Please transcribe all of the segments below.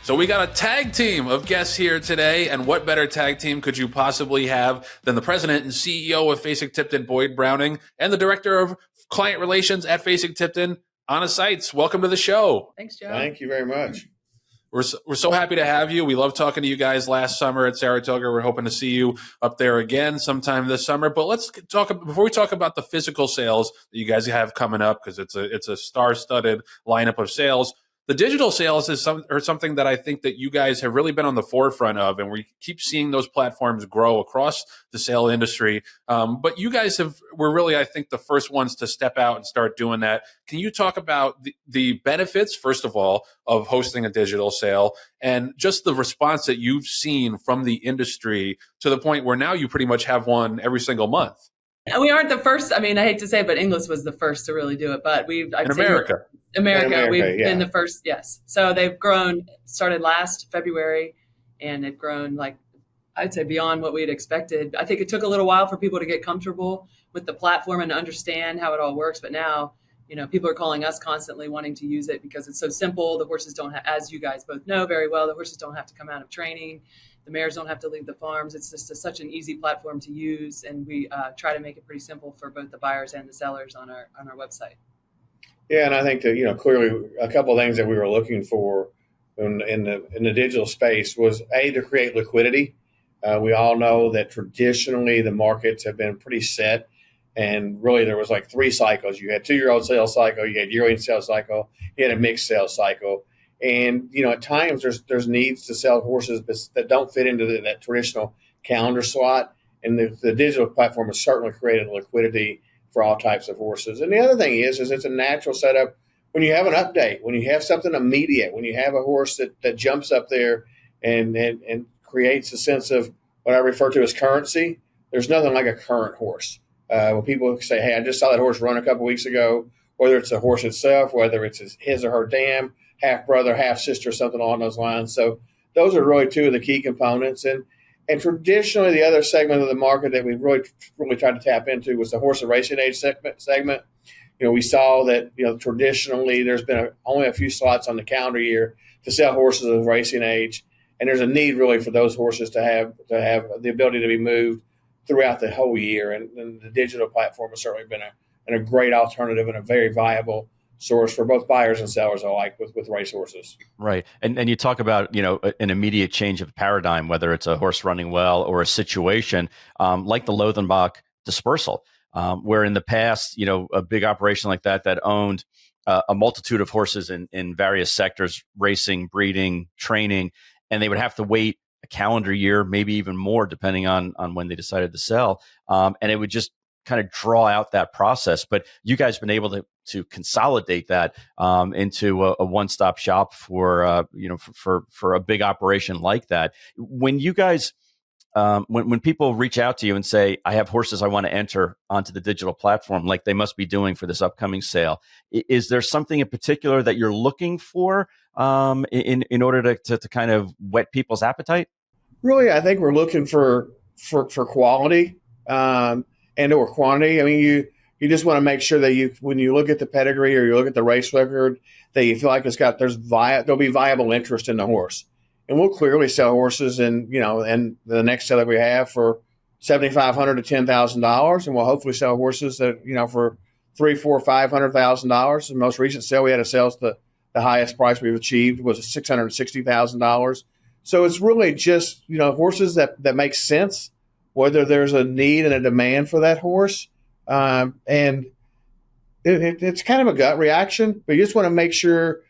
So we got a tag team of guests here today, and what better tag team could you possibly have than the president and CEO of Fasig Tipton, Boyd Browning, and the director of client relations at Fasig Tipton, Anna Seitz. Welcome to the show. Thanks, Joe. Thank you very much. We're so happy to have you. We love talking to you guys last summer at Saratoga. We're hoping to see you up there again sometime this summer. But let's talk before we talk about the physical sales that you guys have coming up, because it's a star-studded lineup of sales. The digital sales is something that I think that you guys have really been on the forefront of, and we keep seeing those platforms grow across the sale industry. But you guys were really, I think, the first ones to step out and start doing that. Can you talk about the benefits, first of all, of hosting a digital sale, and just the response that you've seen from the industry to the point where now you pretty much have one every single month? And we aren't the first. I mean, I hate to say it, but Inglis was the first to really do it. But In America, we've been the first, yes. So they've grown, started last February, and they've grown, like, I'd say beyond what we'd expected. I think it took a little while for people to get comfortable with the platform and understand how it all works. But now, people are calling us constantly wanting to use it because it's so simple. The horses don't have, as you guys both know very well, the horses don't have to come out of training. The mares don't have to leave the farms. It's just such an easy platform to use, and we try to make it pretty simple for both the buyers and the sellers on our website. Yeah, and I think that clearly a couple of things that we were looking for in the digital space was to create liquidity. We all know that traditionally the markets have been pretty set, and really there was like three cycles. You had 2-year-old sales cycle, you had yearling sales cycle, you had a mixed sales cycle. And, at times there's needs to sell horses that don't fit into that traditional calendar slot. And the digital platform has certainly created liquidity for all types of horses. And the other thing is it's a natural setup when you have an update, when you have something immediate, when you have a horse that jumps up there and creates a sense of what I refer to as currency. There's nothing like a current horse. When people say, hey, I just saw that horse run a couple weeks ago, whether it's the horse itself, whether it's his or her dam, half brother, half sister, something along those lines. So those are really two of the key components. And traditionally, the other segment of the market that we really tried to tap into was the horse of racing age segment. We saw that traditionally there's been only a few slots on the calendar year to sell horses of racing age, and there's a need really for those horses to have the ability to be moved throughout the whole year. And the digital platform has certainly been a great alternative and a very viable source for both buyers and sellers alike with racehorses. Right. And you talk about, an immediate change of paradigm, whether it's a horse running well or a situation like the Lodenbach dispersal, where in the past, a big operation like that owned a multitude of horses in various sectors, racing, breeding, training, and they would have to wait a calendar year, maybe even more, depending on when they decided to sell. And it would just kind of draw out that process. But you guys have been able to consolidate that into a one-stop shop for for a big operation like that. When you guys when people reach out to you and say, I have horses I want to enter onto the digital platform, like they must be doing for this upcoming sale, is there something in particular that you're looking for in order to kind of whet people's appetite? Really, I think we're looking for quality and or quantity. I mean, you just want to make sure that when you look at the pedigree or you look at the race record, that you feel like there'll be viable interest in the horse. And we'll clearly sell horses and the next sale that we have for $7,500 to $10,000, and we'll hopefully sell horses that for $300,000, $400,000, $500,000. The most recent sale we had a sales the highest price we've achieved was $660,000. So it's really just horses that make sense, whether there's a need and a demand for that horse. And it's kind of a gut reaction, but you just want to make sure,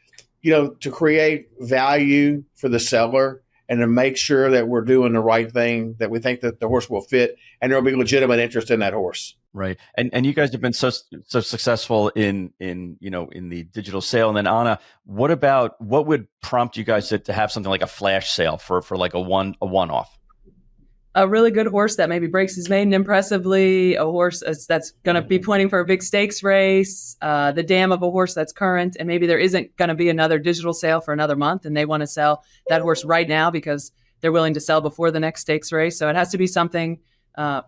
to create value for the seller and to make sure that we're doing the right thing, that we think that the horse will fit and there'll be legitimate interest in that horse. Right. And you guys have been so successful in the digital sale. And then Anna, what would prompt you guys to have something like a flash sale for like a one-off? A really good horse that maybe breaks his maiden impressively, a horse that's going to be pointing for a big stakes race, the dam of a horse that's current, and maybe there isn't going to be another digital sale for another month, and they want to sell that horse right now because they're willing to sell before the next stakes race. So it has to be something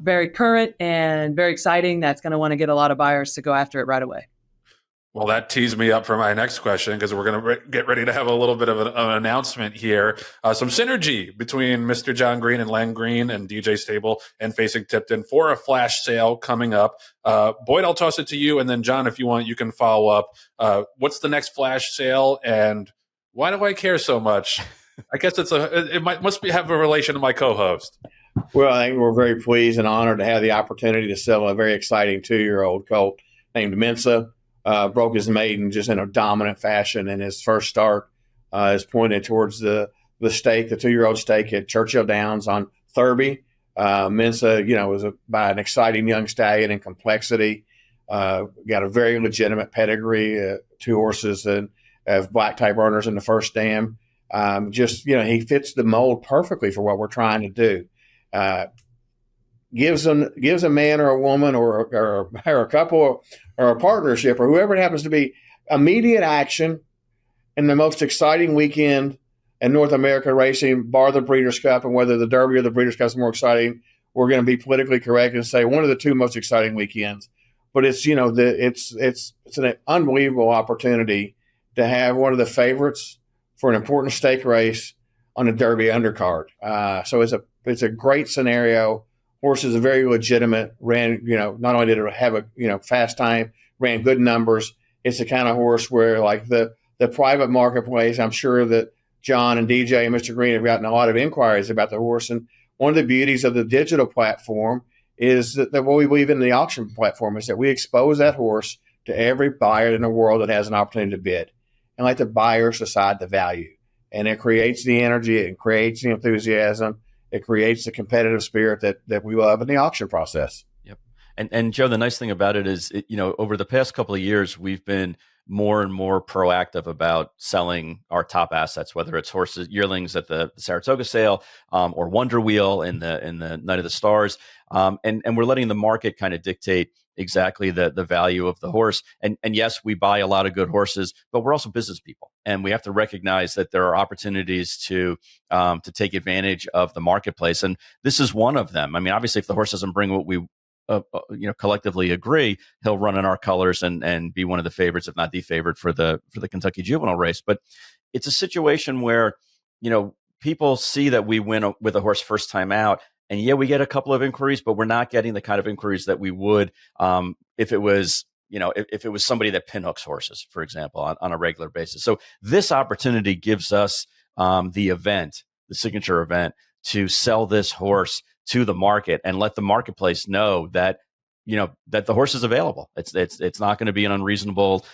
very current and very exciting that's going to want to get a lot of buyers to go after it right away. Well, that teased me up for my next question because we're going to get ready to have a little bit of an announcement here. Some synergy between Mr. John Green and Len Green and DJ Stable and Fasig Tipton for a flash sale coming up. Boyd, I'll toss it to you. And then, John, if you want, you can follow up. What's the next flash sale and why do I care so much? I guess must have a relation to my co-host. Well, I think we're very pleased and honored to have the opportunity to sell a very exciting 2-year-old colt named Mensa. Broke his maiden just in a dominant fashion, and his first start is pointed towards the stake, the 2-year-old stake at Churchill Downs on Thurby. Mensa, was by an exciting young stallion in complexity. Got a very legitimate pedigree, 2 horses that have black type earners in the first dam. He fits the mold perfectly for what we're trying to do. Gives a man or a woman or a couple or a partnership or whoever it happens to be immediate action in the most exciting weekend in North American racing, bar the Breeders' Cup, and whether the Derby or the Breeders' Cup is more exciting, we're going to be politically correct and say one of the 2 most exciting weekends. But it's an unbelievable opportunity to have one of the favorites for an important stake race on a Derby undercard. So it's a great scenario. Horse is a very legitimate, ran, not only did it have a, fast time, ran good numbers. It's the kind of horse where like the private marketplace, I'm sure that John and DJ and Mr. Green have gotten a lot of inquiries about the horse. And one of the beauties of the digital platform is that what we believe in the auction platform is that we expose that horse to every buyer in the world that has an opportunity to bid and let the buyers decide the value. And it creates the energy, it creates the enthusiasm. It creates the competitive spirit that we love in the auction process. Yep. And Joe, the nice thing about it is, over the past couple of years, we've been more and more proactive about selling our top assets, whether it's horses, yearlings at the Saratoga sale, or Wonder Wheel in the Night of the Stars. And we're letting the market kind of dictate exactly the value of the horse. And yes, we buy a lot of good horses, but we're also business people. And we have to recognize that there are opportunities to take advantage of the marketplace. And this is one of them. I mean, obviously, if the horse doesn't bring what we collectively agree, he'll run in our colors and be one of the favorites, if not the favorite for the Kentucky Juvenile race. But it's a situation where, people see that we win with a horse first time out. And yeah, we get a couple of inquiries, but we're not getting the kind of inquiries that we would if it was, if it was somebody that pinhooks horses, for example, on a regular basis. So this opportunity gives us the signature event, to sell this horse to the market and let the marketplace know that, that the horse is available. It's not going to be an unreasonable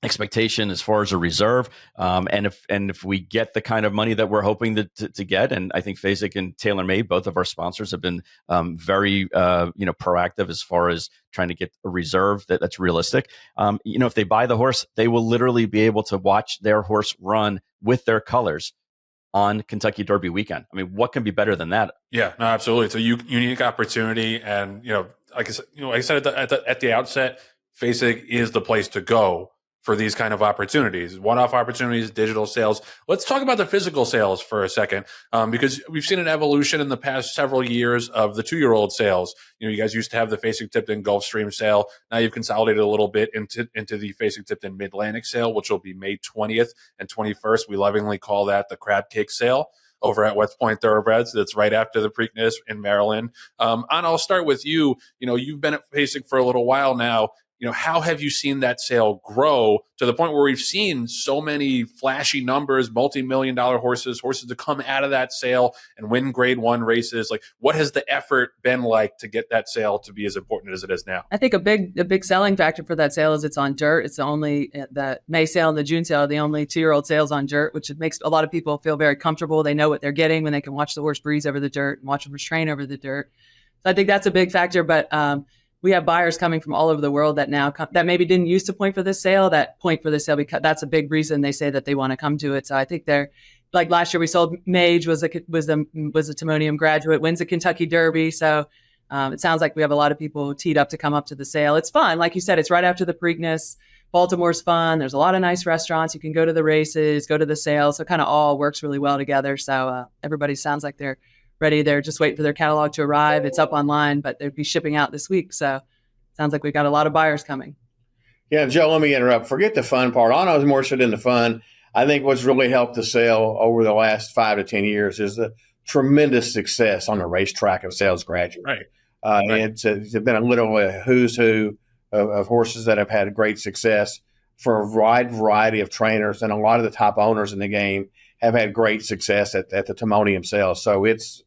expectation as far as a reserve. And if we get the kind of money that we're hoping to get, and I think Fasig and TaylorMade, both of our sponsors, have been very proactive as far as trying to get a reserve that's realistic. If they buy the horse, they will literally be able to watch their horse run with their colors on Kentucky Derby weekend. I mean, what can be better than that? Yeah, no, absolutely. It's a unique opportunity, and like I said at the outset, Fasig is the place to go for these kind of opportunities, one-off opportunities, digital sales. Let's talk about the physical sales for a second, because we've seen an evolution in the past several years of the 2-year-old sales. You guys used to have the Fasig Tipton Gulfstream sale. Now you've consolidated a little bit into the Fasig Tipton Mid-Atlantic sale, which will be May 20th and 21st. We lovingly call that the crab cake sale over at West Point Thoroughbreds. That's right after the Preakness in Maryland. Anna, I'll start with you. You've been at Fasig for a little while now. How have you seen that sale grow to the point where we've seen so many flashy numbers, multi-million-dollar horses to come out of that sale and win Grade 1 races? Like, what has the effort been like to get that sale to be as important as it is now? I think a big selling factor for that sale is it's on dirt. It's the May sale and the June sale are the only 2-year-old sales on dirt, which makes a lot of people feel very comfortable. They know what they're getting when they can watch the horse breeze over the dirt and watch the horse train over the dirt. So I think that's a big factor, but we have buyers coming from all over the world that now that maybe didn't used to point for this sale, because that's a big reason they say that they want to come to it. So I think they're like last year we sold Mage was a Timonium graduate, wins the Kentucky Derby. So it sounds like we have a lot of people teed up to come up to the sale. It's fun. Like you said, it's right after the Preakness. Baltimore's fun. There's a lot of nice restaurants. You can go to the races, go to the sale. So it kind of all works really well together. So everybody sounds like they're ready. They're just waiting for their catalog to arrive. It's up online, but they'll be shipping out this week. So it sounds like we've got a lot of buyers coming. Yeah, Joe, let me interrupt. Forget the fun part. I was more interested in the fun. I think what's really helped the sale over the last 5 to 10 years is the tremendous success on the racetrack of sales graduates. Right. It's been a little who's who of horses that have had great success for a wide variety of trainers, and a lot of the top owners in the game have had great success at the Timonium sales. So it's,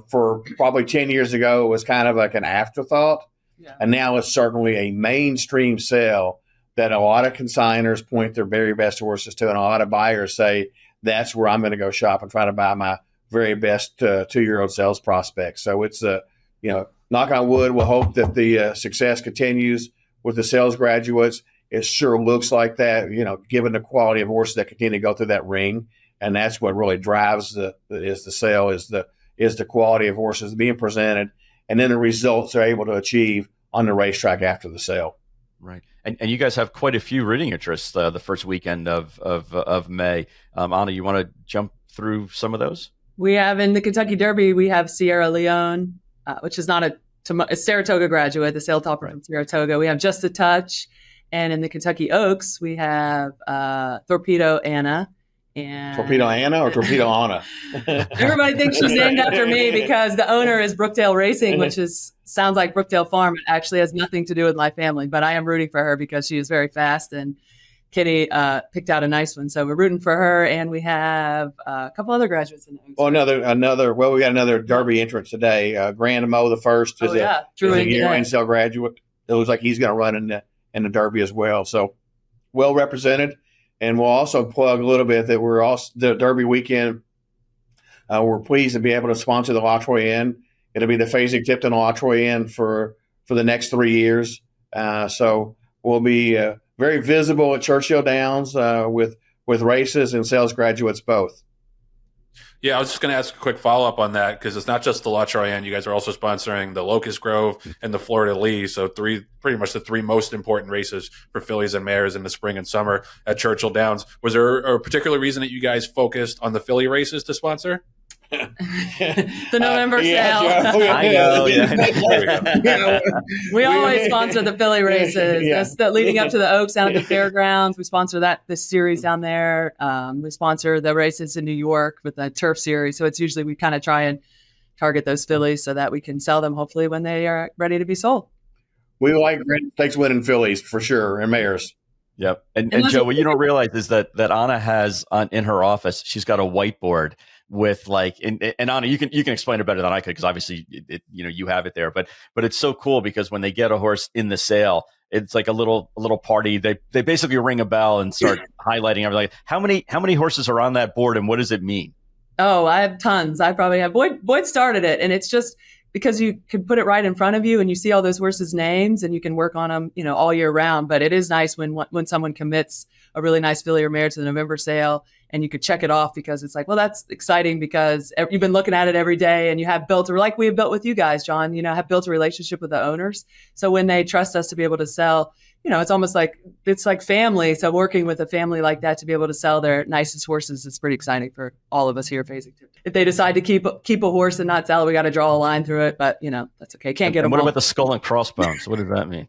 for probably 10 years ago, it was kind of like an afterthought. Yeah. And now it's certainly a mainstream sale that a lot of consigners point their very best horses to, and a lot of buyers say, that's where I'm going to go shop and try to buy my very best 2-year-old sales prospect. So it's, knock on wood, we'll hope that the success continues with the sales graduates. It sure looks like that, given the quality of horses that continue to go through that ring. And that's what really drives the sale is the quality of horses being presented, and then the results they're able to achieve on the racetrack after the sale. Right. And you guys have quite a few rooting interests the first weekend of May. Anna, you want to jump through some of those? We have in the Kentucky Derby, we have Sierra Leone, which is not a Saratoga graduate, the sale topper from Saratoga. We have Just a Touch. And in the Kentucky Oaks, we have Torpedo Anna. And Torpedo Anna or Torpedo Anna? Everybody thinks she's named after me because the owner is Brookdale Racing, which sounds like Brookdale Farm. It actually has nothing to do with my family, but I am rooting for her because she is very fast, and Kitty picked out a nice one. So we're rooting for her, and we have a couple other graduates in the Oaks. Well, we got another Derby entrance today. Grand Mo, the first, is a year-end sale graduate. It looks like he's going to run in the Derby as well. So well represented. And we'll also plug a little bit that we're also the Derby weekend. We're pleased to be able to sponsor the La Troyenne. It'll be the Fasig Tipton La Troyenne for the next 3 years. So we'll be very visible at Churchill Downs with races and sales graduates both. Yeah, I was just going to ask a quick follow-up on that, because it's not just the La Troyenne. You guys are also sponsoring the Locust Grove and the Florida Lee, so pretty much the 3 most important races for fillies and mares in the spring and summer at Churchill Downs. Was there a particular reason that you guys focused on the filly races to sponsor? The November sale. I know. Yeah. We always sponsor the filly races. Yeah. That's leading up to the Oaks down at the fairgrounds. We sponsor this series down there. We sponsor the races in New York with the Turf Series. So it's usually we kind of try and target those fillies so that we can sell them hopefully when they are ready to be sold. We like stakes winning fillies for sure, and mares. Yep. And Joe, what you don't realize is that Anna has in her office, she's got a whiteboard with and Anna, you can explain it better than I could, because obviously you have it there, but it's so cool because when they get a horse in the sale, it's like a little party. They basically ring a bell and start highlighting everything. How many horses are on that board, and what does it mean? Oh, I have tons. I probably have. Boyd started it, and it's just because you can put it right in front of you and you see all those horses' names and you can work on them, all year round. But it is nice when someone commits a really nice filly or mare to the November sale and you could check it off, because it's like, well, that's exciting because you've been looking at it every day and you have built, like we have built with you guys, John, have built a relationship with the owners. So when they trust us to be able to sell, it's almost like it's like family. So working with a family like that to be able to sell their nicest horses is pretty exciting for all of us here at Fasig Tipton. If they decide to keep a horse and not sell it, we got to draw a line through it. But that's okay. Can't get them. What about the skull and crossbones? What does that mean?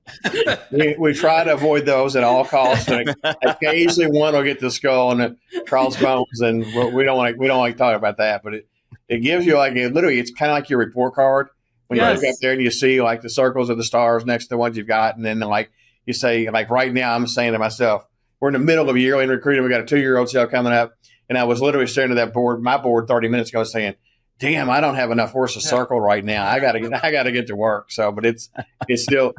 we try to avoid those at all costs. And occasionally one will get the skull and the crossbones, and we don't like to talk about that. But it gives you literally it's kind of like your report card when you look up there and you see the circles of the stars next to the ones you've got, and then you say, right now, I'm saying to myself, we're in the middle of a yearly recruiting. We got a 2-year-old sale coming up. And I was literally staring at my board 30 minutes ago saying, damn, I don't have enough horses circled right now. I got to get to work. So, but it's still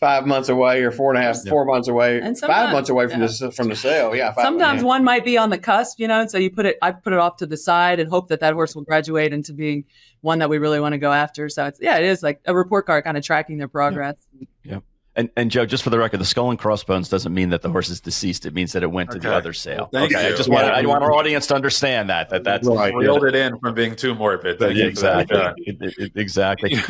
5 months away or 4 months away, and 5 months away from the sale. Yeah. Sometimes one might be on the cusp, so I put it off to the side and hope that horse will graduate into being one that we really want to go after. So it is like a report card kind of tracking their progress. Yeah. And Joe, just for the record, the skull and crossbones doesn't mean that the horse is deceased. It means that it went to the other sale. Well, okay. I want our audience to understand that's right. Reeled it in from being too morbid. Exactly.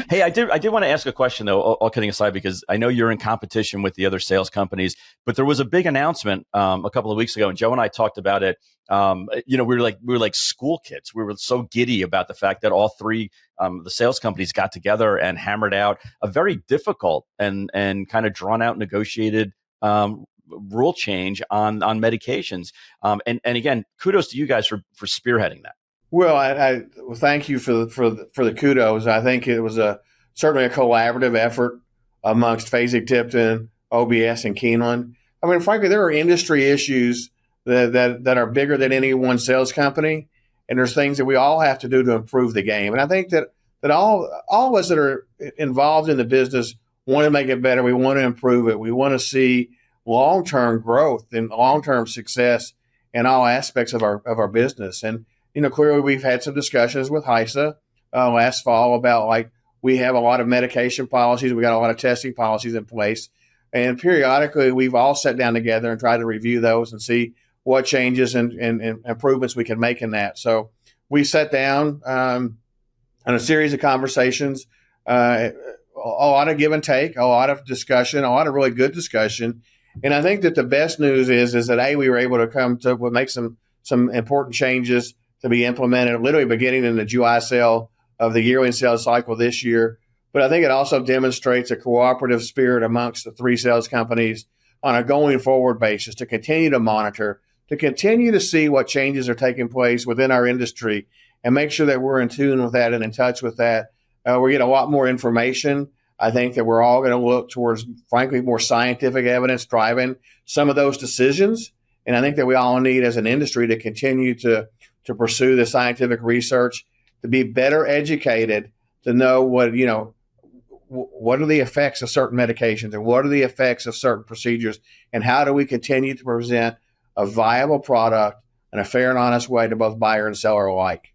Hey, I did want to ask a question though, all kidding aside, because I know you're in competition with the other sales companies, but there was a big announcement a couple of weeks ago, and Joe and I talked about it. We were like school kids. We were so giddy about the fact that all 3 the sales companies got together and hammered out a very difficult and kind of drawn out negotiated rule change on medications. And again, kudos to you guys for spearheading that. Well, I thank you for the kudos. I think it was certainly a collaborative effort amongst Fasig Tipton, OBS, and Keeneland. I mean, frankly, there are industry issues that are bigger than any one sales company, and there's things that we all have to do to improve the game. And I think that all of us that are involved in the business want to make it better. We want to improve it. We want to see long-term growth and long-term success in all aspects of our business. And clearly we've had some discussions with HISA last fall about, like, we have a lot of medication policies. We got a lot of testing policies in place. And periodically we've all sat down together and tried to review those and see what changes and improvements we can make in that. So we sat down on a series of conversations, a lot of give and take, a lot of discussion, a lot of really good discussion. And I think that the best news is that we were able to make some important changes to be implemented literally beginning in the July sale of the yearly sales cycle this year. But I think it also demonstrates a cooperative spirit amongst the three sales companies on a going forward basis to continue to monitor, to continue to see what changes are taking place within our industry and make sure that we're in tune with that and in touch with that. We get a lot more information. I think that we're all going to look towards, frankly, more scientific evidence driving some of those decisions. And I think that we all need as an industry to continue to pursue the scientific research, to be better educated, to know what are the effects of certain medications and what are the effects of certain procedures, and how do we continue to present a viable product in a fair and honest way to both buyer and seller alike.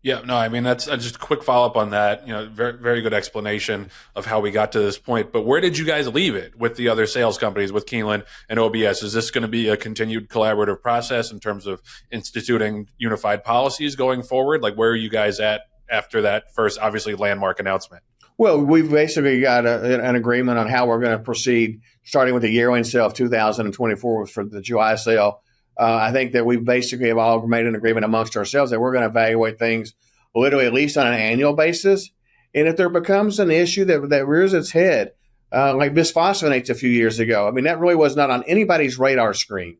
Yeah, no, I mean, that's just a quick follow-up on that. Very, very good explanation of how we got to this point. But where did you guys leave it with the other sales companies, with Keeneland and OBS? Is this going to be a continued collaborative process in terms of instituting unified policies going forward? Like, where are you guys at after that first, obviously, landmark announcement? Well, we've basically got an agreement on how we're going to proceed, starting with the yearly sale of 2024 for the July sale. I think that we basically have all made an agreement amongst ourselves that we're going to evaluate things literally at least on an annual basis. And if there becomes an issue that rears its head, like bisphosphonates a few years ago, I mean, that really was not on anybody's radar screen.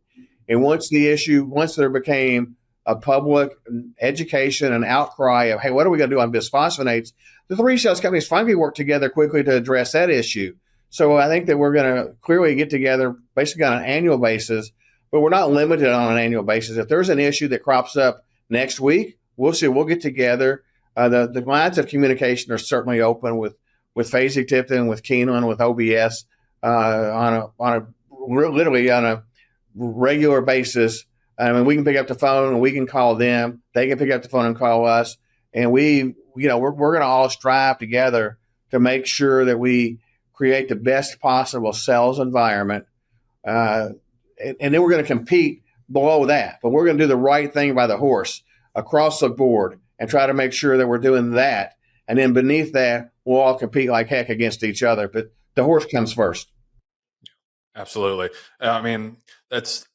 And once there became a public education and outcry of, hey, what are we going to do on bisphosphonates? The three sales companies finally worked together quickly to address that issue. So I think that we're going to clearly get together basically on an annual basis, but we're not limited on an annual basis. If there's an issue that crops up next week, we'll see. We'll get together. The lines of communication are certainly open with Fasig Tipton, with Keeneland, with OBS literally on a regular basis. I mean, we can pick up the phone and we can call them. They can pick up the phone and call us, and we're going to all strive together to make sure that we create the best possible sales environment. And then we're going to compete below that. But we're going to do the right thing by the horse across the board and try to make sure that we're doing that. And then beneath that, we'll all compete like heck against each other. But the horse comes first. Absolutely. I mean, that's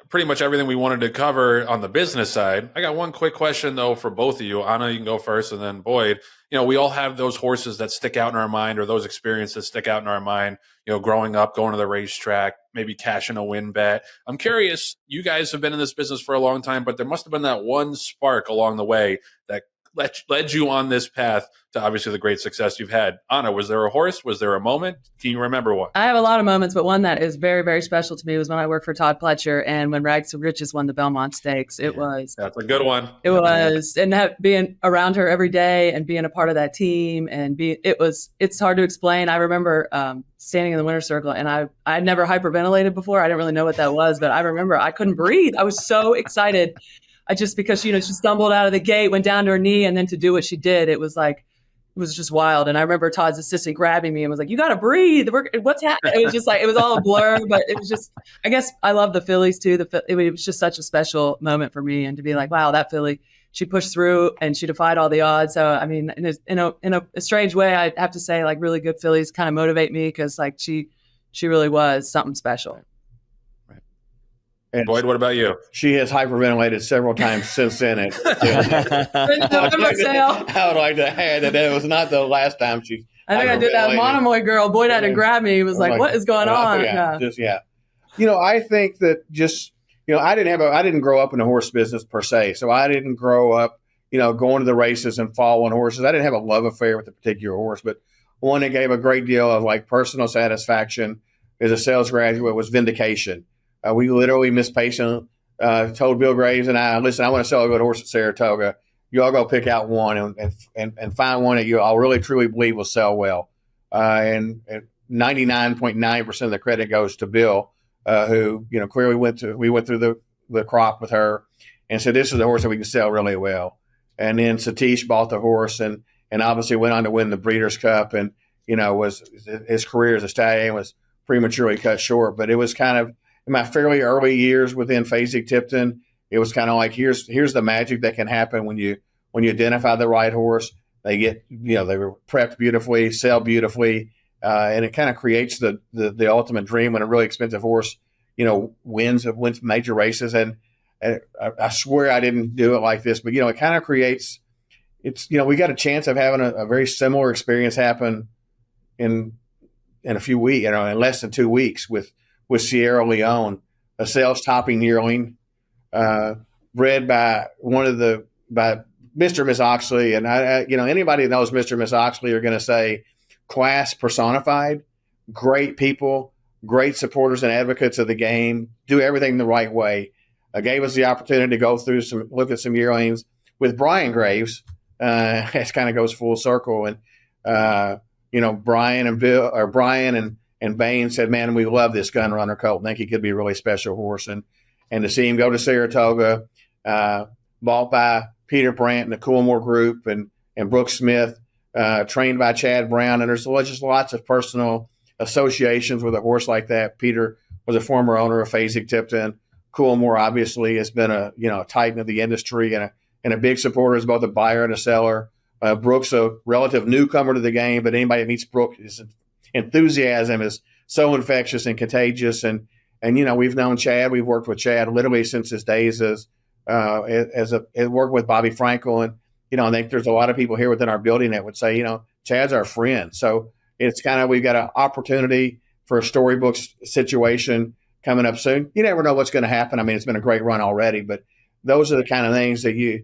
pretty much everything we wanted to cover on the business side. I got one quick question, though, for both of you. Anna, you can go first, and then Boyd. We all have those horses that stick out in our mind, or those experiences that stick out in our mind, growing up, going to the racetrack, maybe cashing a win bet. I'm curious, you guys have been in this business for a long time, but there must have been that one spark along the way that led you on this path to obviously the great success you've had. Anna, was there a horse? Was there a moment? Can you remember one? I have a lot of moments, but one that is very, very special to me was when I worked for Todd Pletcher and when Rags to Riches won the Belmont Stakes. That's a good one. It was, and being around her every day and being a part of that team it's hard to explain. I remember standing in the winner's circle, and I'd never hyperventilated before. I didn't really know what that was, but I remember I couldn't breathe. I was so excited. Because she stumbled out of the gate, went down to her knee, and then to do what she did, it was just wild. And I remember Todd's assistant grabbing me and was like, "You got to breathe. What's happening?" It was just like, it was all a blur, but it was just, I guess I love the fillies too. It was just such a special moment for me, and to be like, wow, that filly, she pushed through and she defied all the odds. So, I mean, in a strange way, I have to say, like, really good fillies kind of motivate me, because like she really was something special. And Boyd, what about you? She has hyperventilated several times since then. I would like to add that it was not the last time she I think I did that Monomoy girl. Boyd had to grab me. He was like, what is going on? I think that just, I didn't grow up in the horse business per se. So I didn't grow up, going to the races and following horses. I didn't have a love affair with a particular horse, but one that gave a great deal of like personal satisfaction as a sales graduate was vindication. We literally, Miss Patient told Bill Graves and I, listen, I want to sell a good horse at Saratoga. You all go pick out one and find one that you all really truly believe will sell well. And 99.9% of the credit goes to Bill, who, clearly we went through the crop with her and said, this is a horse that we can sell really well. And then Satish bought the horse and obviously went on to win the Breeders' Cup. And, his career as a stallion was prematurely cut short. But it was kind of in my fairly early years within Fasig Tipton, it was kind of like, here's the magic that can happen when you identify the right horse. They get, they were prepped beautifully, sell beautifully. And it kind of creates the ultimate dream when a really expensive horse, wins major races. And I swear I didn't do it like this, but, it kind of creates, we got a chance of having a very similar experience happen in a few weeks, in less than 2 weeks with Sierra Leone, a sales topping yearling, bred by by Mr. and Miss Oxley. And anybody that knows Mr. and Miss Oxley are going to say class personified, great people, great supporters and advocates of the game, do everything the right way. Gave us the opportunity to go through look at some yearlings with Brian Graves. It kind of goes full circle. And, Brian and Bill or Brian and Bain said, man, we love this gun runner colt. Think he could be a really special horse. And to see him go to Saratoga, bought by Peter Brandt and the Coolmore Group and Brooke Smith, trained by Chad Brown. And there's just lots of personal associations with a horse like that. Peter was a former owner of Fasig Tipton. Coolmore obviously has been a titan of the industry and a big supporter as both a buyer and a seller. Brooke's a relative newcomer to the game, but anybody that meets Brooke, his enthusiasm is so infectious and contagious. And we've known Chad. We've worked with Chad literally since his days as working with Bobby Frankel. And, I think there's a lot of people here within our building that would say, Chad's our friend. So it's kind of, we've got an opportunity for a storybook situation coming up soon. You never know what's going to happen. I mean, it's been a great run already, but those are the kind of things that you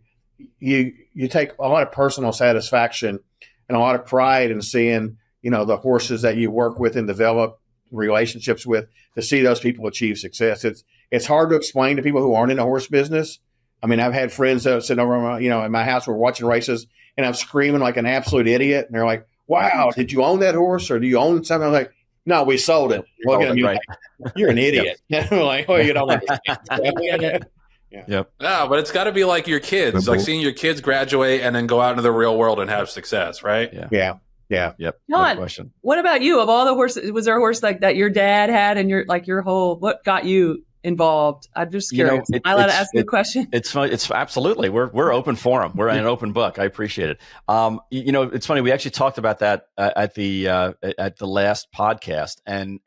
take a lot of personal satisfaction and a lot of pride in seeing, the horses that you work with and develop relationships with, to see those people achieve success. It's hard to explain to people who aren't in the horse business. I mean, I've had friends that sitting over, in my house, we're watching races and I'm screaming like an absolute idiot. And they're like, wow, did you own that horse or do you own something? I'm like, no, we sold it. Look at him, right. You're an idiot. Like, you don't understand. Yeah. Yep. No, but it's got to be like your kids, like seeing your kids graduate and then go out into the real world and have success, right? Yeah. Yep. John, no question. What about you? Of all the horses, was there a horse like that your dad had and what got you involved? I'm just curious. Am I allowed to ask you a question? It's fun. It's absolutely. We're open forum. We're an open book. I appreciate it. It's funny. We actually talked about that at the last podcast, and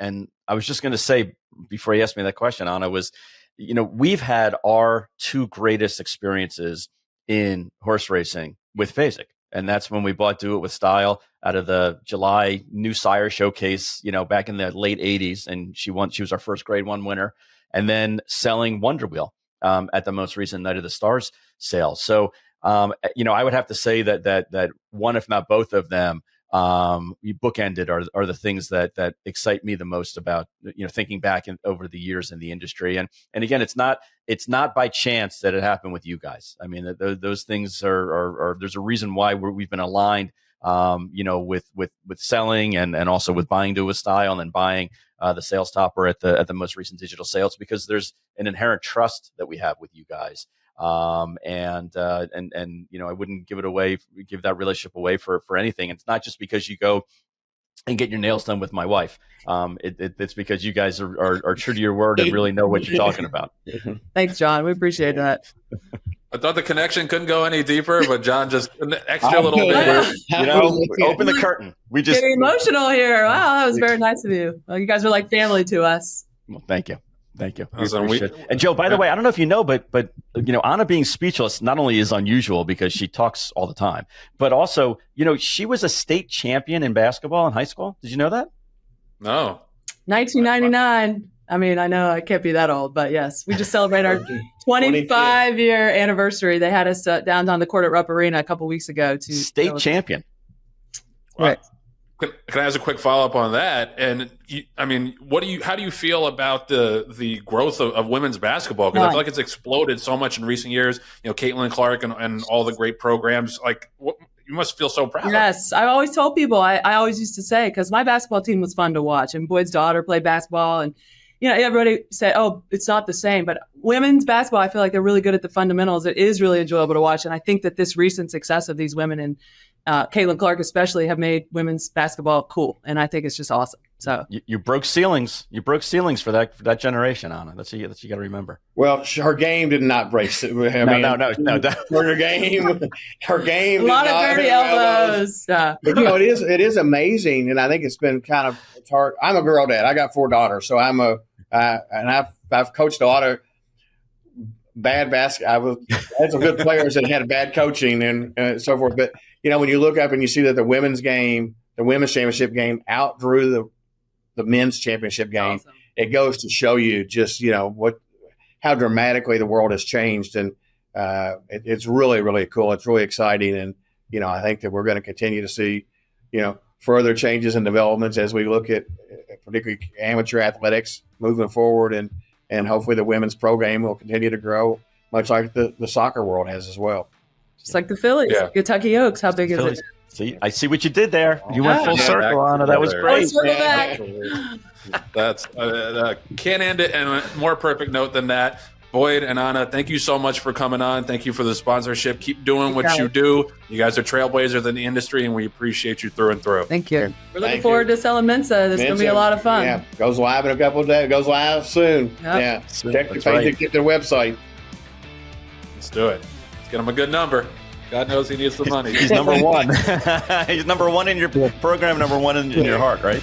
I was just going to say before you asked me that question, Anna, was, we've had our two greatest experiences in horse racing with Fasig. And that's when we bought Do It With Style out of the July New Sire Showcase, back in the late 80s. And she was our first Grade 1 winner. And then selling Wonder Wheel at the most recent Night of the Stars sale. So, I would have to say that one, if not both of them, bookended are the things that excite me the most about, thinking back over the years in the industry. And again, it's not by chance that it happened with you guys. I mean, those things are there's a reason why we've been aligned, with selling and also with buying Do It With Style and then buying the sales topper at the most recent digital sales, because there's an inherent trust that we have with you guys. I wouldn't give that relationship away for anything. It's not just because you go and get your nails done with my wife. It's because you guys are true to your word and really know what you're talking about. Thanks, John. We appreciate that. I thought the connection couldn't go any deeper, but John just an extra little bit. Open the curtain. We just getting emotional here. Wow, that was very nice of you. Well, you guys are like family to us. Well, thank you. Thank you. And Joe, by the way, I don't know if you know, but Anna being speechless not only is unusual because she talks all the time, but also, she was a state champion in basketball in high school. Did you know that? No. 1999. I mean, I know I can't be that old, but yes, we just celebrated our 25-year anniversary. They had us down on the court at Rupp Arena a couple weeks ago to state champion. Right. Can I ask a quick follow up on that? And how do you feel about the growth of women's basketball? Because I feel like it's exploded so much in recent years. Caitlin Clark and all the great programs. You must feel so proud. Yes, I always told people. I always used to say, because my basketball team was fun to watch, and Boyd's daughter played basketball, and everybody said, "Oh, it's not the same." But women's basketball, I feel like they're really good at the fundamentals. It is really enjoyable to watch, and I think that this recent success of these women and Caitlin Clark especially have made women's basketball cool, and I think it's just awesome. So you broke ceilings. You broke ceilings for that generation, Anna. That's you got to remember. Well, her game did not break. No. Her game. A lot of dirty elbows. But, it is amazing, and I think it's been it's hard. I'm a girl dad. I got 4 daughters, so I've coached a lot of bad basketball. I had some good players that had bad coaching and so forth. But when you look up and you see that the women's championship game outdrew the men's championship game, awesome. It goes to show you just how dramatically the world has changed, and it's really, really cool. It's really exciting, and I think that we're going to continue to see further changes and developments as we look at particularly amateur athletics moving forward, and hopefully the women's program will continue to grow, much like the soccer world has as well. Just like the Phillies, Kentucky Oaks. How big is it? See, I see what you did there. You went full circle, Anna. That was great. That's can't end it on a more perfect note than that. Boyd and Anna, thank you so much for coming on. Thank you for the sponsorship. Keep doing what you do. You guys are trailblazers in the industry, and we appreciate you through and through. Thank you. We're looking forward to selling Mensa. This is going to be a lot of fun. Yeah, goes live in a couple of days. Goes live soon. Yep. Yeah, check the page, get their website. Let's do it. Let's get him a good number. God knows he needs the money. He's number one. He's number one in your program, number one in your heart, right?